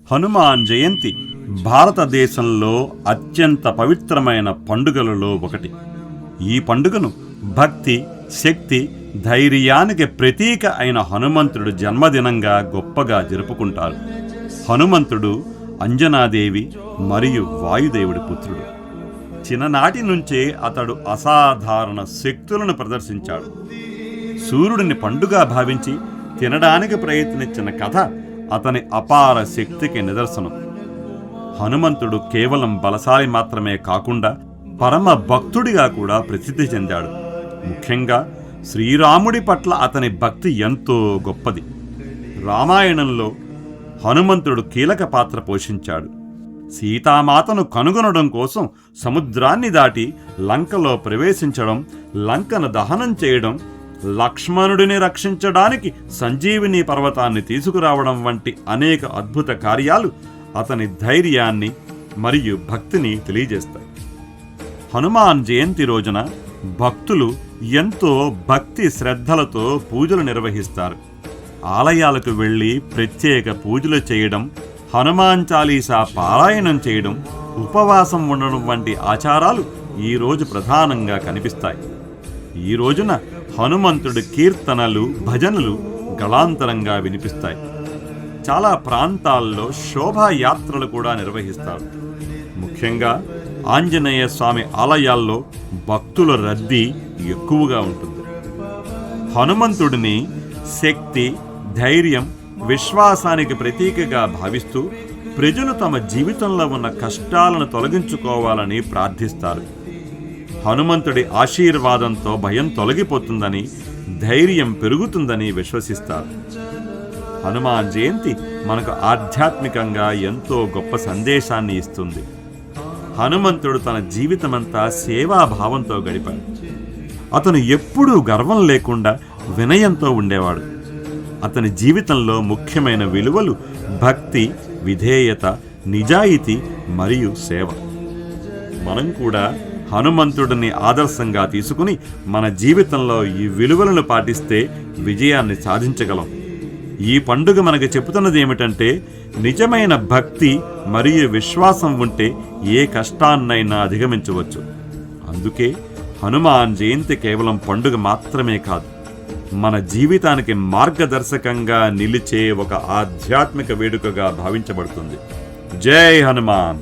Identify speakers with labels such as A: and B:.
A: హనుమాన్ జయంతి భారతదేశంలో అత్యంత పవిత్రమైన పండుగలలో ఒకటి. ఈ పండుగను భక్తి, శక్తి, ధైర్యానికి ప్రతీక అయిన హనుమంతుడు జన్మదినంగా గొప్పగా జరుపుకుంటారు. హనుమంతుడు అంజనాదేవి మరియు వాయుదేవుడి పుత్రుడు. చిన్ననాటి నుంచే అతడు అసాధారణ శక్తులను ప్రదర్శించాడు. సూర్యుడిని పండుగ భావించి తినడానికి ప్రయత్నించిన కథ అతని అపార శక్తికి నిదర్శనం. హనుమంతుడు కేవలం బలశాలి మాత్రమే కాకుండా పరమ భక్తుడిగా కూడా ప్రసిద్ధి చెందాడు. ముఖ్యంగా శ్రీరాముడి పట్ల అతని భక్తి ఎంతో గొప్పది. రామాయణంలో హనుమంతుడు కీలక పాత్ర పోషించాడు. సీతామాతను కనుగొనడం కోసం సముద్రాన్ని దాటి లంకలో ప్రవేశించడం, లంకను దహనం చేయడం, లక్ష్మణుడిని రక్షించడానికి సంజీవిని పర్వతాన్ని తీసుకురావడం వంటి అనేక అద్భుత కార్యాలు అతని ధైర్యాన్ని మరియు భక్తిని తెలియజేస్తాయి. హనుమాన్ జయంతి రోజున భక్తులు ఎంతో భక్తి శ్రద్ధలతో పూజలు నిర్వహిస్తారు. ఆలయాలకు వెళ్ళి ప్రత్యేక పూజలు చేయడం, హనుమాన్ చాలీసా పారాయణం చేయడం, ఉపవాసం ఉండడం వంటి ఆచారాలు ఈరోజు ప్రధానంగా కనిపిస్తాయి. ఈ రోజున హనుమంతుడి కీర్తనలు, భజనలు గళాంతరంగా వినిపిస్తాయి. చాలా ప్రాంతాల్లో శోభాయాత్రలు కూడా నిర్వహిస్తారు. ముఖ్యంగా ఆంజనేయ స్వామి ఆలయాల్లో భక్తుల రద్దీ ఎక్కువగా ఉంటుంది. హనుమంతుడిని శక్తి, ధైర్యం, విశ్వాసానికి ప్రతీకగా భావిస్తూ ప్రజలు తమ జీవితంలో ఉన్న కష్టాలను తొలగించుకోవాలని ప్రార్థిస్తారు. హనుమంతుడి ఆశీర్వాదంతో భయం తొలగిపోతుందని, ధైర్యం పెరుగుతుందని విశ్వసిస్తారు. హనుమాన్ జయంతి మనకు ఆధ్యాత్మికంగా ఎంతో గొప్ప సందేశాన్ని ఇస్తుంది. హనుమంతుడు తన జీవితమంతా సేవాభావంతో గడిపాడు. అతను ఎప్పుడూ గర్వం లేకుండా వినయంతో ఉండేవాడు. అతని జీవితంలో ముఖ్యమైన విలువలు భక్తి, విధేయత, నిజాయితీ మరియు సేవ. మనం కూడా హనుమంతుడిని ఆదర్శంగా తీసుకుని మన జీవితంలో ఈ విలువలను పాటిస్తే విజయాన్ని సాధించగలం. ఈ పండుగ మనకు చెబుతున్నది ఏమిటంటే, నిజమైన భక్తి మరియు విశ్వాసం ఉంటే ఏ కష్టాన్నైనా అధిగమించవచ్చు. అందుకే హనుమాన్ జయంతి కేవలం పండుగ మాత్రమే కాదు, మన జీవితానికి మార్గదర్శకంగా నిలిచే ఒక ఆధ్యాత్మిక వేడుకగా భావించబడుతుంది. జై హనుమాన్.